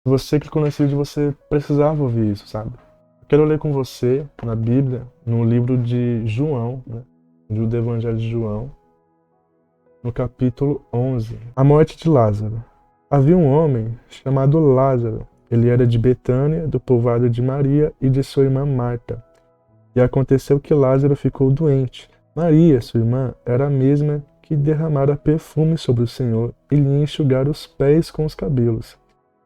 Você clicou nesse vídeo, você precisava ouvir isso, sabe? Eu quero ler com você, na Bíblia, no livro de João, né? Do Evangelho de João, no capítulo 11. A morte de Lázaro. Havia um homem chamado Lázaro. Ele era de Betânia, do povoado de Maria e de sua irmã Marta. E aconteceu que Lázaro ficou doente. Maria, sua irmã, era a mesma que derramara perfume sobre o Senhor e lhe enxugara os pés com os cabelos.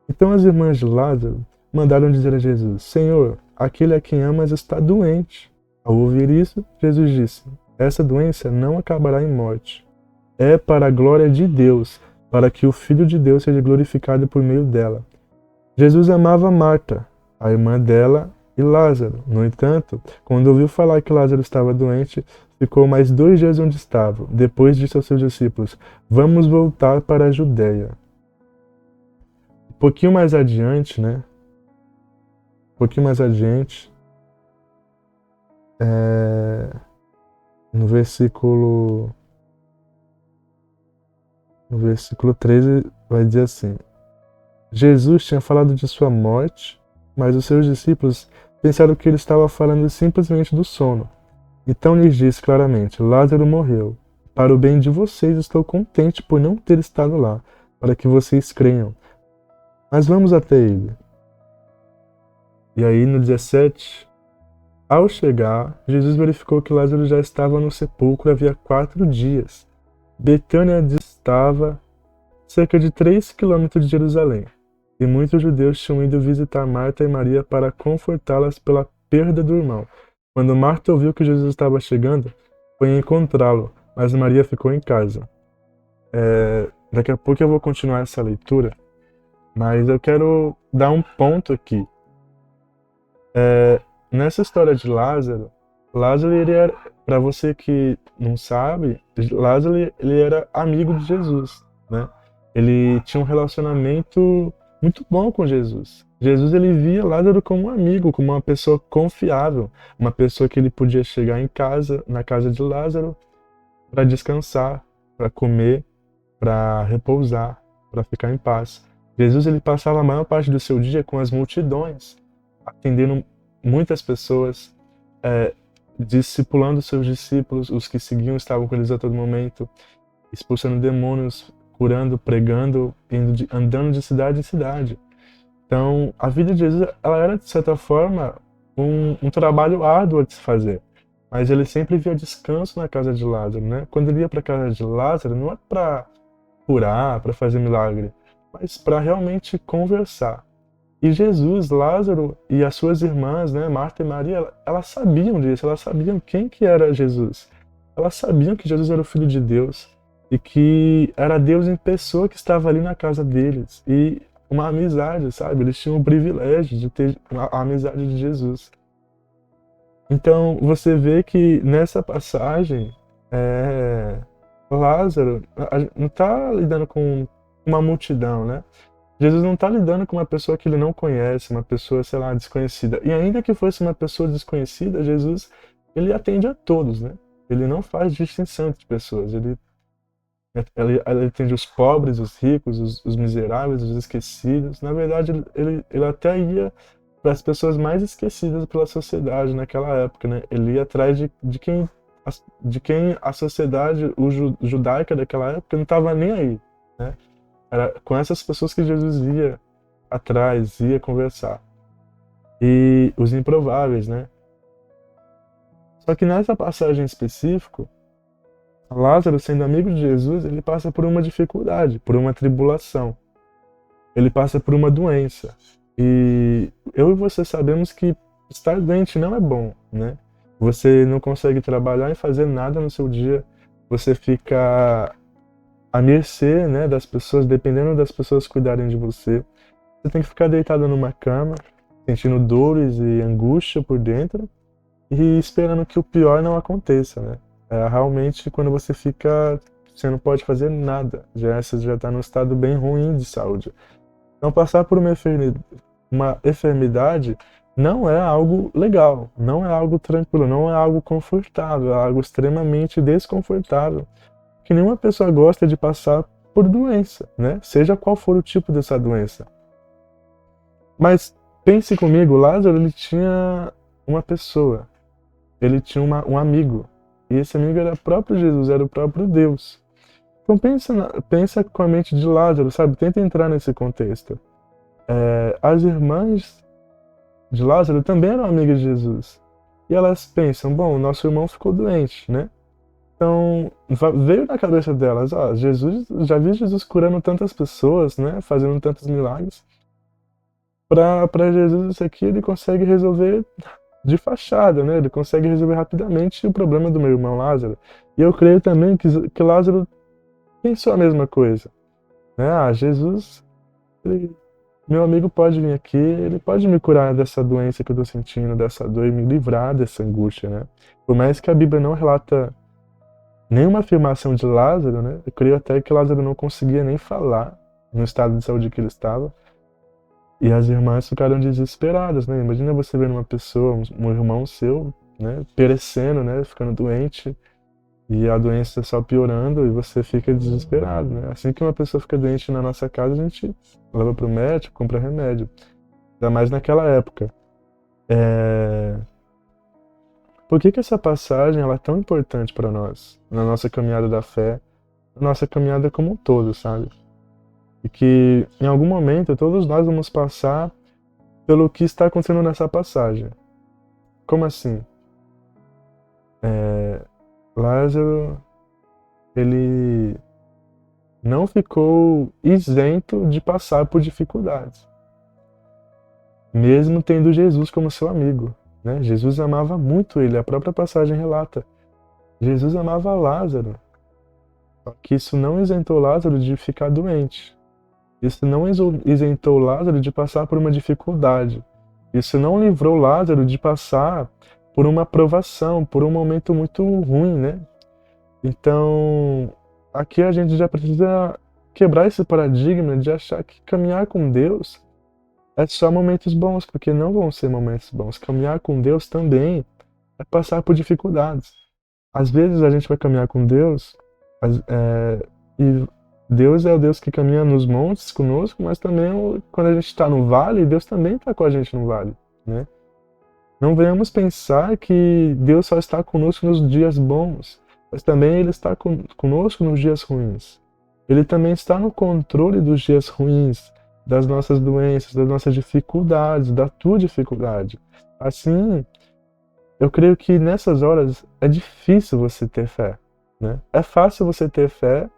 Então as irmãs de Lázaro mandaram dizer a Jesus: Senhor, aquele a quem amas está doente. Ao ouvir isso, Jesus disse: Essa doença não acabará em morte. É para a glória de Deus, para que o Filho de Deus seja glorificado por meio dela. Jesus amava Marta, a irmã dela, e Lázaro. No entanto, quando ouviu falar que Lázaro estava doente, ficou mais 2 dias onde estava. Depois disse aos seus discípulos: Vamos voltar para a Judéia. Um pouquinho mais adiante, né? Um pouquinho mais adiante, no versículo 13, vai dizer assim: Jesus tinha falado de sua morte, mas os seus discípulos pensaram que ele estava falando simplesmente do sono. Então lhes disse claramente: Lázaro morreu. Para o bem de vocês estou contente por não ter estado lá, para que vocês creiam. Mas vamos até ele. E aí no 17, ao chegar, Jesus verificou que Lázaro já estava no sepulcro havia 4 dias. Betânia distava cerca de 3 quilômetros de Jerusalém, e muitos judeus tinham ido visitar Marta e Maria para confortá-las pela perda do irmão. Quando Marta ouviu que Jesus estava chegando, foi encontrá-lo, mas Maria ficou em casa. Daqui a pouco eu vou continuar essa leitura, mas eu quero dar um ponto aqui. Nessa história de Lázaro, ele era, para você que não sabe, Lázaro ele era amigo de Jesus, né? Ele tinha um relacionamento muito bom com Jesus. Jesus ele via Lázaro como um amigo, como uma pessoa confiável, uma pessoa que ele podia chegar em casa, na casa de Lázaro, para descansar, para comer, para repousar, para ficar em paz. Jesus ele passava a maior parte do seu dia com as multidões, atendendo muitas pessoas, discipulando seus discípulos, os que seguiam estavam com eles a todo momento, expulsando demônios, curando, pregando, andando de cidade em cidade. Então, a vida de Jesus, ela era, de certa forma, um trabalho árduo de se fazer. Mas ele sempre via descanso na casa de Lázaro, né? Quando ele ia para a casa de Lázaro, não é para curar, para fazer milagre, mas para realmente conversar. E Jesus, Lázaro e as suas irmãs, né, Marta e Maria, elas sabiam disso, elas sabiam quem que era Jesus. Elas sabiam que Jesus era o Filho de Deus e que era Deus em pessoa que estava ali na casa deles. E uma amizade, sabe? Eles tinham o privilégio de ter a amizade de Jesus. Então, você vê que nessa passagem, Lázaro não está lidando com uma multidão, né? Jesus não está lidando com uma pessoa que ele não conhece, uma pessoa, sei lá, desconhecida. E ainda que fosse uma pessoa desconhecida, Jesus, ele atende a todos, né? Ele não faz distinção entre pessoas. Ele atende os pobres, os ricos, os miseráveis, os esquecidos. Na verdade, ele até ia para as pessoas mais esquecidas pela sociedade naquela época, né? Ele ia atrás de quem a sociedade judaica daquela época não estava nem aí, né? Era com essas pessoas que Jesus ia atrás, ia conversar. E os improváveis, né? Só que nessa passagem em específico, Lázaro, sendo amigo de Jesus, ele passa por uma dificuldade, por uma tribulação. Ele passa por uma doença. E eu e você sabemos que estar doente não é bom, né? Você não consegue trabalhar e fazer nada no seu dia. Você fica à mercê, né, das pessoas, dependendo das pessoas cuidarem de você. Você tem que ficar deitado numa cama, sentindo dores e angústia por dentro e esperando que o pior não aconteça, né? Realmente, quando você fica, você não pode fazer nada. Você já está num estado bem ruim de saúde. Então, passar por uma enfermidade não é algo legal, não é algo tranquilo, não é algo confortável, é algo extremamente desconfortável. Que nenhuma pessoa gosta de passar por doença, né? Seja qual for o tipo dessa doença. Mas pense comigo, Lázaro ele tinha uma pessoa, ele tinha um amigo. E esse amigo era o próprio Jesus, era o próprio Deus. Então pensa com a mente de Lázaro, sabe? Tenta entrar nesse contexto. As irmãs de Lázaro também eram amigas de Jesus. E elas pensam, bom, nosso irmão ficou doente, né? Então, veio na cabeça delas, Jesus, já vi Jesus curando tantas pessoas, né? Fazendo tantos milagres. Para Jesus isso aqui ele consegue resolver de fachada, né? Ele consegue resolver rapidamente o problema do meu irmão Lázaro. E eu creio também que Lázaro pensou a mesma coisa, né? Jesus, meu amigo pode vir aqui, ele pode me curar dessa doença que eu tô sentindo, dessa dor e me livrar dessa angústia, né? Por mais que a Bíblia não relata nenhuma afirmação de Lázaro, né? Eu creio até que Lázaro não conseguia nem falar no estado de saúde que ele estava. E as irmãs ficaram desesperadas, né? Imagina você vendo uma pessoa, um irmão seu, né? Perecendo, né? Ficando doente. E a doença só piorando e você fica desesperado, né? Assim que uma pessoa fica doente na nossa casa, a gente leva pro médico, compra remédio. Ainda mais naquela época. Por que essa passagem ela é tão importante para nós? Na nossa caminhada da fé, na nossa caminhada como um todo, sabe? E que em algum momento todos nós vamos passar pelo que está acontecendo nessa passagem. Como assim? Lázaro, ele não ficou isento de passar por dificuldades, mesmo tendo Jesus como seu amigo, né? Jesus amava muito ele, a própria passagem relata. Jesus amava Lázaro, só que isso não isentou Lázaro de ficar doente. Isso não isentou Lázaro de passar por uma dificuldade. Isso não livrou Lázaro de passar por uma provação, por um momento muito ruim, né? Então, aqui a gente já precisa quebrar esse paradigma de achar que caminhar com Deus é só momentos bons, porque não vão ser momentos bons. Caminhar com Deus também é passar por dificuldades. Às vezes a gente vai caminhar com Deus e Deus é o Deus que caminha nos montes conosco, mas também quando a gente está no vale, Deus também está com a gente no vale, né? Não venhamos pensar que Deus só está conosco nos dias bons, mas também Ele está conosco nos dias ruins. Ele também está no controle dos dias ruins, das nossas doenças, das nossas dificuldades, da tua dificuldade. Assim, eu creio que nessas horas é difícil você ter fé, né? É fácil você ter fé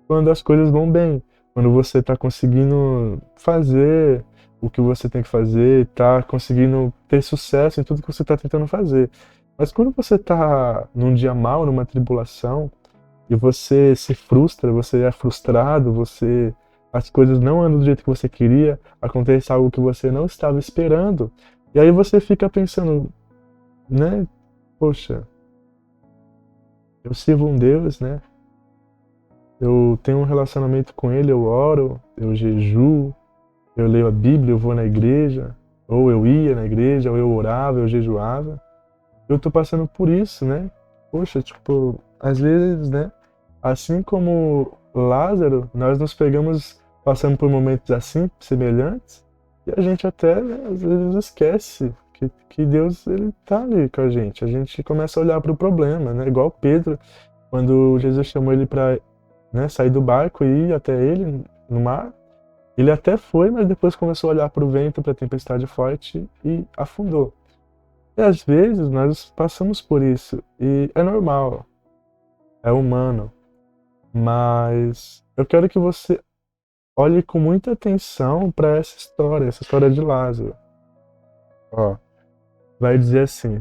quando as coisas vão bem, quando você está conseguindo fazer o que você tem que fazer, está conseguindo ter sucesso em tudo que você está tentando fazer. Mas quando você está num dia mal, numa tribulação, e você se frustra, você é frustrado, as coisas não andam do jeito que você queria, acontece algo que você não estava esperando, e aí você fica pensando, né? Poxa, eu sirvo um Deus, né? Eu tenho um relacionamento com Ele, eu oro, eu jejuo, eu leio a Bíblia, eu vou na igreja, ou eu ia na igreja, ou eu orava, eu jejuava. Eu tô passando por isso, né? Poxa, tipo, às vezes, né? Assim como Lázaro, nós nos pegamos passando por momentos assim, semelhantes, e a gente até, né, às vezes esquece que Deus, ele tá ali com a gente. A gente começa a olhar para o problema, né? Igual Pedro, quando Jesus chamou ele para, né, sair do barco e ir até ele no mar, ele até foi, mas depois começou a olhar para o vento, para a tempestade forte e afundou. E às vezes nós passamos por isso e é normal, é humano, mas eu quero que você olhe com muita atenção para essa história de Lázaro. Ó, vai dizer assim,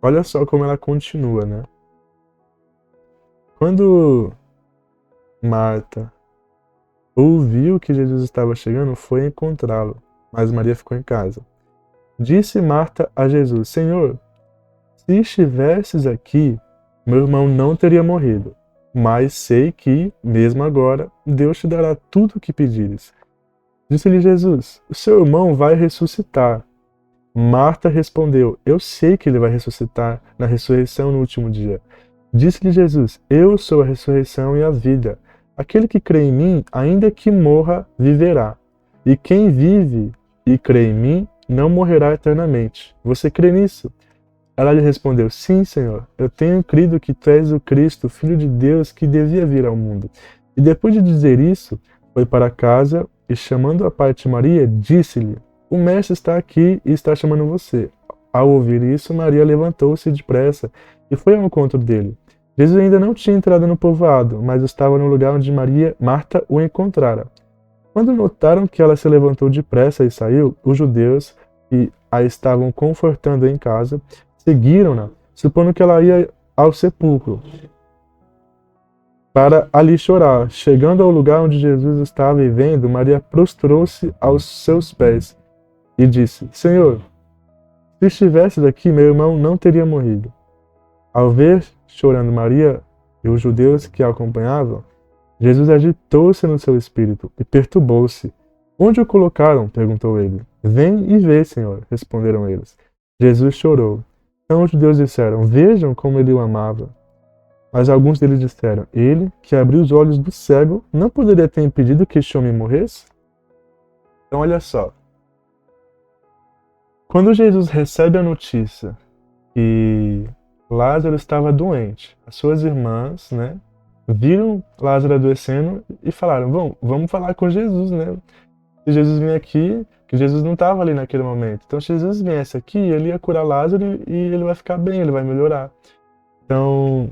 olha só como ela continua, né? Quando Marta ouviu que Jesus estava chegando, foi encontrá-lo, mas Maria ficou em casa. Disse Marta a Jesus: Senhor, se estivesses aqui, meu irmão não teria morrido. Mas sei que, mesmo agora, Deus te dará tudo o que pedires. Disse-lhe Jesus: o seu irmão vai ressuscitar. Marta respondeu: eu sei que ele vai ressuscitar na ressurreição no último dia. Disse-lhe Jesus: eu sou a ressurreição e a vida. Aquele que crê em mim, ainda que morra, viverá. E quem vive e crê em mim, não morrerá eternamente. Você crê nisso? Ela lhe respondeu: Sim, Senhor, eu tenho crido que tu és o Cristo, o Filho de Deus, que devia vir ao mundo. E depois de dizer isso, foi para casa e, chamando a parte de Maria, disse-lhe: O mestre está aqui e está chamando você. Ao ouvir isso, Maria levantou-se depressa e foi ao encontro dele. Jesus ainda não tinha entrado no povoado, mas estava no lugar onde Marta o encontrara. Quando notaram que ela se levantou depressa e saiu, os judeus que a estavam confortando em casa seguiram-na, supondo que ela ia ao sepulcro para ali chorar. Chegando ao lugar onde Jesus estava e vendo, Maria prostrou-se aos seus pés e disse: Senhor, se estivesse aqui, meu irmão não teria morrido. Ao ver chorando Maria e os judeus que a acompanhavam, Jesus agitou-se no seu espírito e perturbou-se. Onde o colocaram? Perguntou ele. Vem e vê, Senhor, responderam eles. Jesus chorou. Então os judeus disseram: Vejam como ele o amava. Mas alguns deles disseram: Ele, que abriu os olhos do cego, não poderia ter impedido que este homem morresse? Então olha só. Quando Jesus recebe a notícia que Lázaro estava doente, as suas irmãs, né, viram Lázaro adoecendo e falaram: vamos falar com Jesus, né? Se Jesus vinha aqui, que Jesus não estava ali naquele momento. Então, se Jesus viesse aqui, ele ia curar Lázaro e ele vai ficar bem, ele vai melhorar. Então,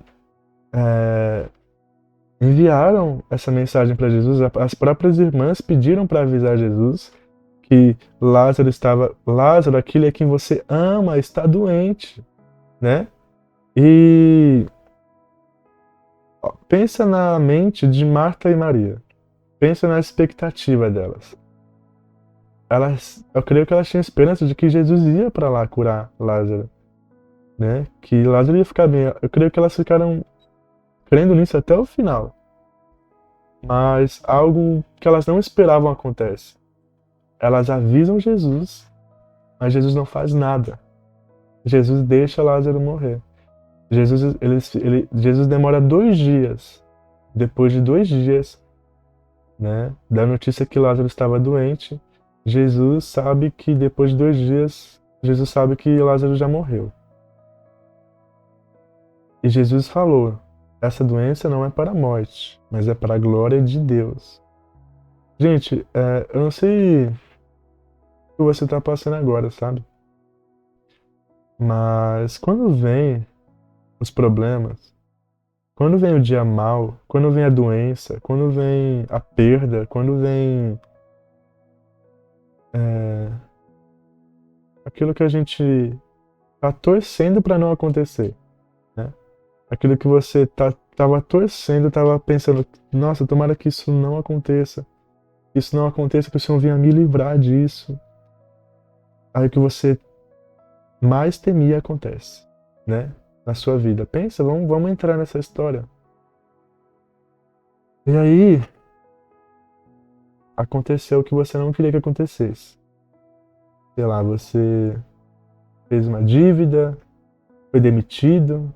enviaram essa mensagem para Jesus. As próprias irmãs pediram para avisar Jesus que Lázaro, aquele a quem você ama, está doente, né? E pensa na mente de Marta e Maria. Pensa na expectativa delas. Eu creio que elas tinham esperança de que Jesus ia para lá curar Lázaro, né? Que Lázaro ia ficar bem. Eu creio que elas ficaram crendo nisso até o final. Mas algo que elas não esperavam acontece. Elas avisam Jesus, mas Jesus não faz nada. Jesus deixa Lázaro morrer. Jesus demora 2 dias. Depois de 2 dias, né, da notícia que Lázaro estava doente, Jesus sabe que depois de 2 dias, Jesus sabe que Lázaro já morreu. E Jesus falou: essa doença não é para a morte, mas é para a glória de Deus. Gente, eu não sei o que você está passando agora, sabe? Mas quando vem os problemas, quando vem o dia mal, quando vem a doença, quando vem a perda, quando vem aquilo que a gente tá torcendo para não acontecer, né? Aquilo que você tava torcendo, tava pensando: nossa, tomara que isso não aconteça. Que isso não aconteça, que o Senhor venha me livrar disso. Aí o que você mais temia acontece, né? Na sua vida. Pensa, vamos entrar nessa história. E aí, aconteceu o que você não queria que acontecesse. Sei lá, você fez uma dívida, foi demitido,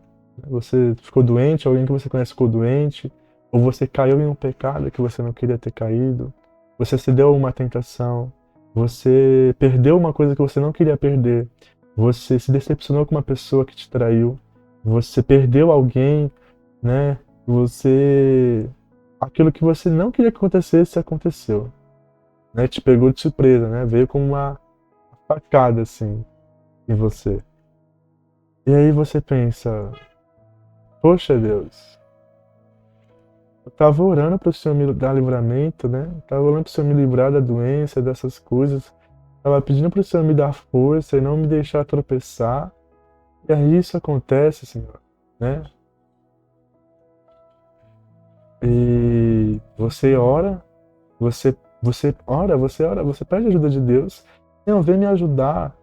você ficou doente, alguém que você conhece ficou doente, ou você caiu em um pecado que você não queria ter caído, você cedeu a uma tentação, você perdeu uma coisa que você não queria perder, você se decepcionou com uma pessoa que te traiu, você perdeu alguém, né? Aquilo que você não queria que acontecesse, aconteceu, né? Te pegou de surpresa, né? Veio como uma facada assim em você. E aí você pensa: poxa Deus, eu tava orando para o Senhor me dar livramento, né? Eu tava orando para o Senhor me livrar da doença, dessas coisas. Tava pedindo para o Senhor me dar força e não me deixar tropeçar. E aí isso acontece, Senhor, né? E você ora, você ora, você pede ajuda de Deus. Senhor, vem me ajudar.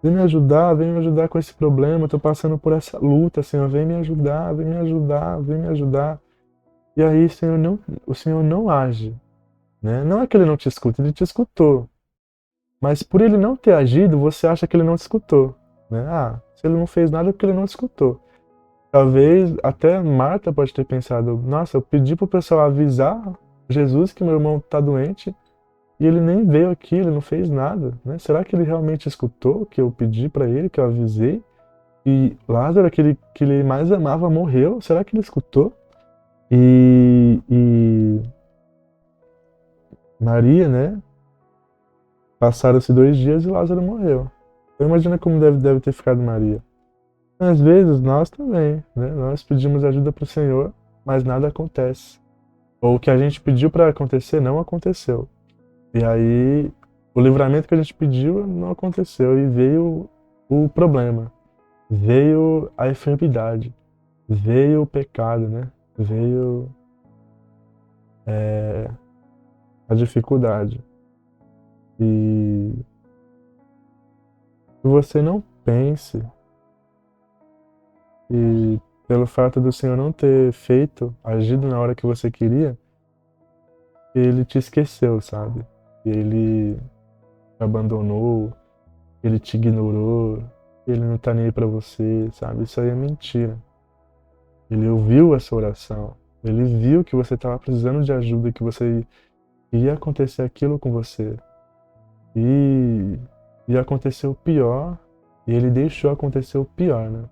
Vem me ajudar com esse problema. Eu tô passando por essa luta, Senhor. Vem me ajudar, vem me ajudar, vem me ajudar. E aí, o Senhor não age, né? Não é que ele não te escuta, ele te escutou. Mas por ele não ter agido, você acha que ele não te escutou, né? Ah, se ele não fez nada é porque ele não te escutou. Talvez até Marta pode ter pensado: nossa, eu pedi pro pessoal avisar Jesus que meu irmão tá doente e ele nem veio aqui, ele não fez nada, né? Será que ele realmente escutou o que eu pedi para ele, que eu avisei? E Lázaro, aquele que ele mais amava, morreu. Será que ele escutou? E Maria, né? Passaram-se 2 dias e Lázaro morreu. Então imagina como deve ter ficado Maria. Às vezes nós também, né? Nós pedimos ajuda para o Senhor, mas nada acontece. Ou o que a gente pediu para acontecer não aconteceu. E aí o livramento que a gente pediu não aconteceu e veio o problema, veio a enfermidade, veio o pecado, né? Veio a dificuldade. E que você não pense e pelo fato do Senhor não ter feito, agido na hora que você queria, ele te esqueceu, sabe? Ele te abandonou, ele te ignorou, ele não tá nem aí pra você, sabe? Isso aí é mentira. Ele ouviu essa oração, ele viu que você estava precisando de ajuda, que você ia acontecer aquilo com você. E aconteceu o pior, e ele deixou acontecer o pior, né?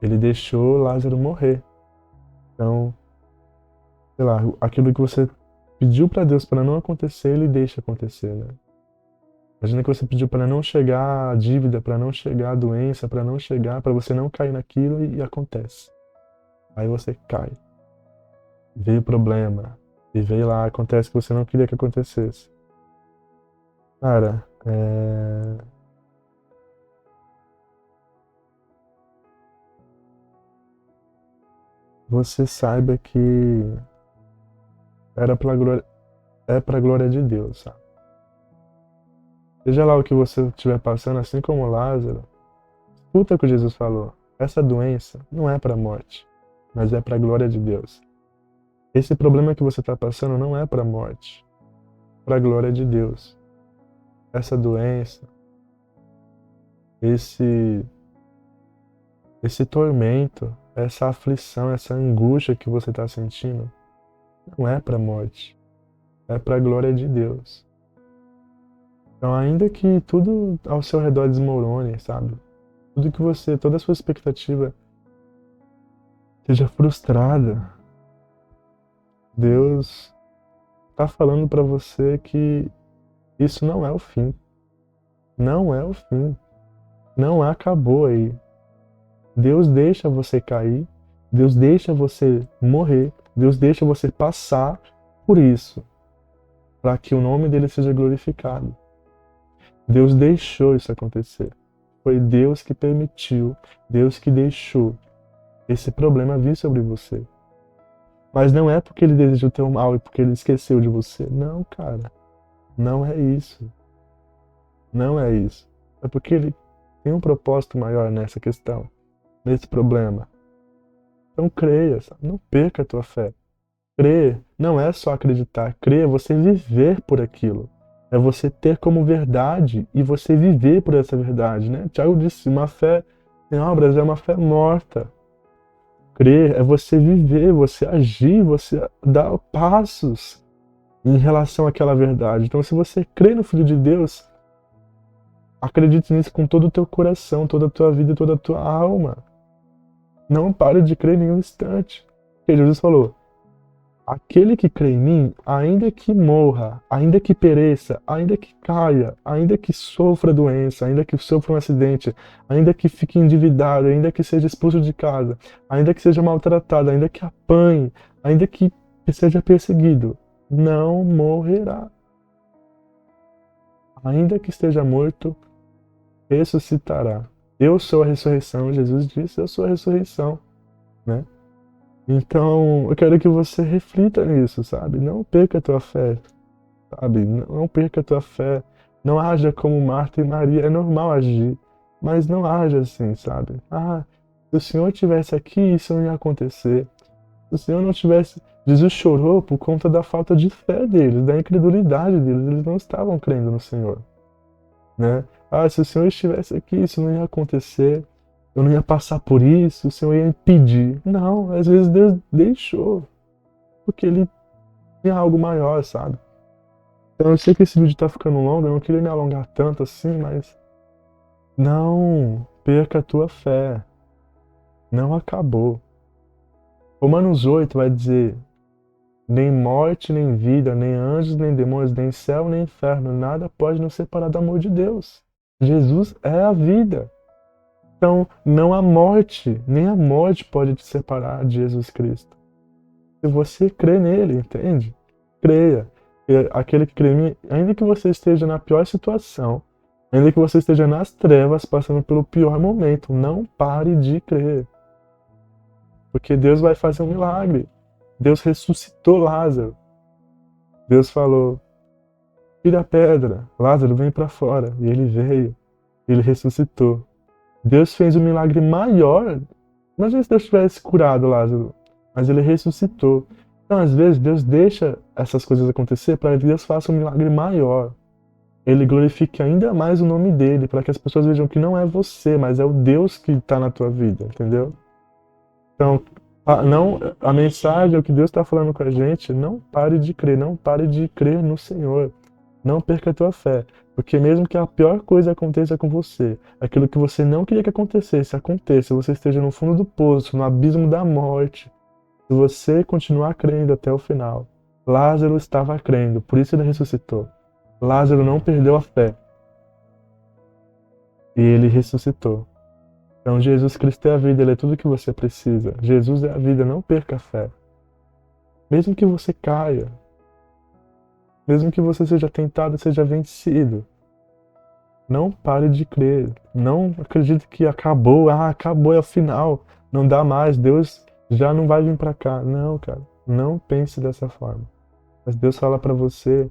Ele deixou Lázaro morrer. Então, sei lá, aquilo que você pediu para Deus para não acontecer, ele deixa acontecer, né? Imagina que você pediu para não chegar a dívida, para não chegar a doença, para não chegar, para você não cair naquilo e acontece. Aí você cai. Veio o problema. E veio lá, acontece que você não queria que acontecesse. Cara, você saiba que era pra glória, é pra glória de Deus, sabe? Seja lá o que você estiver passando, assim como Lázaro, escuta o que Jesus falou. Essa doença não é para a morte, mas é para a glória de Deus. Esse problema que você está passando não é para a morte, é para a glória de Deus. Essa doença, esse tormento, essa aflição, essa angústia que você está sentindo, não é para a morte, é para a glória de Deus. Então, ainda que tudo ao seu redor desmorone, sabe? Tudo que você, toda a sua expectativa seja frustrada, Deus está falando para você que isso não é o fim. Não é o fim. Não acabou aí. Deus deixa você cair, Deus deixa você morrer, Deus deixa você passar por isso, para que o nome dele seja glorificado. Deus deixou isso acontecer. Foi Deus que permitiu, Deus que deixou esse problema vir sobre você. Mas não é porque ele desejou teu mal e porque ele esqueceu de você. Não, cara. Não é isso. Não é isso. É porque ele tem um propósito maior nessa questão, nesse problema. Então creia, sabe? Não perca a tua fé. Crer não é só acreditar. Crer é você viver por aquilo. É você ter como verdade e você viver por essa verdade, né? Tiago disse, uma fé sem obras é uma fé morta. Crer é você viver, você agir, você dar passos em relação àquela verdade. Então, se você crê no Filho de Deus, acredite nisso com todo o teu coração, toda a tua vida, toda a tua alma. Não pare de crer em nenhum instante. Porque Jesus falou, aquele que crê em mim, ainda que morra, ainda que pereça, ainda que caia, ainda que sofra doença, ainda que sofra um acidente, ainda que fique endividado, ainda que seja expulso de casa, ainda que seja maltratado, ainda que apanhe, ainda que seja perseguido, não morrerá. Ainda que esteja morto, ressuscitará. Eu sou a ressurreição, Jesus disse, eu sou a ressurreição, né? Então, eu quero que você reflita nisso, sabe? Não perca a tua fé, sabe? Não perca a tua fé. Não haja como Marta e Maria. É normal agir, mas não haja assim, sabe? Ah, se o Senhor estivesse aqui, isso não ia acontecer. Se o Senhor não tivesse... Jesus chorou por conta da falta de fé deles, da incredulidade deles. Eles não estavam crendo no Senhor, né? Ah, se o Senhor estivesse aqui, isso não ia acontecer. Eu não ia passar por isso, o Senhor ia impedir. Não, às vezes Deus deixou, porque Ele tinha algo maior, sabe? Então eu sei que esse vídeo tá ficando longo, eu não queria me alongar tanto assim, mas não perca a tua fé. Não acabou. Romanos 8 vai dizer: nem morte, nem vida, nem anjos, nem demônios, nem céu, nem inferno, nada pode nos separar do amor de Deus. Jesus é a vida. Então, não há morte, nem a morte pode te separar de Jesus Cristo. Se você crê nele, entende? Creia. E aquele que crê em mim, ainda que você esteja na pior situação, ainda que você esteja nas trevas, passando pelo pior momento, não pare de crer. Porque Deus vai fazer um milagre. Deus ressuscitou Lázaro. Deus falou: tira a pedra, Lázaro, vem para fora. E ele veio, ele ressuscitou. Deus fez um milagre maior. Imagina se Deus tivesse curado Lázaro, mas ele ressuscitou. Então, às vezes, Deus deixa essas coisas acontecer para que Deus faça um milagre maior. Ele glorifique ainda mais o nome dele, para que as pessoas vejam que não é você, mas é o Deus que está na tua vida, entendeu? Então, a mensagem, o que Deus está falando com a gente, não pare de crer, não pare de crer no Senhor. Não perca a tua fé, porque mesmo que a pior coisa aconteça com você, aquilo que você não queria que acontecesse, aconteça, você esteja no fundo do poço, no abismo da morte, se você continuar crendo até o final. Lázaro estava crendo, por isso ele ressuscitou. Lázaro não perdeu a fé. E ele ressuscitou. Então Jesus Cristo é a vida, ele é tudo que você precisa. Jesus é a vida, não perca a fé. Mesmo que você caia, mesmo que você seja tentado, seja vencido, não pare de crer. Não acredite que acabou, acabou, é o final. Não dá mais, Deus já não vai vir para cá. Não, cara, não pense dessa forma. Mas Deus fala para você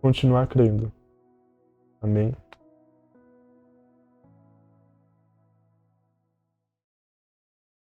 continuar crendo. Amém?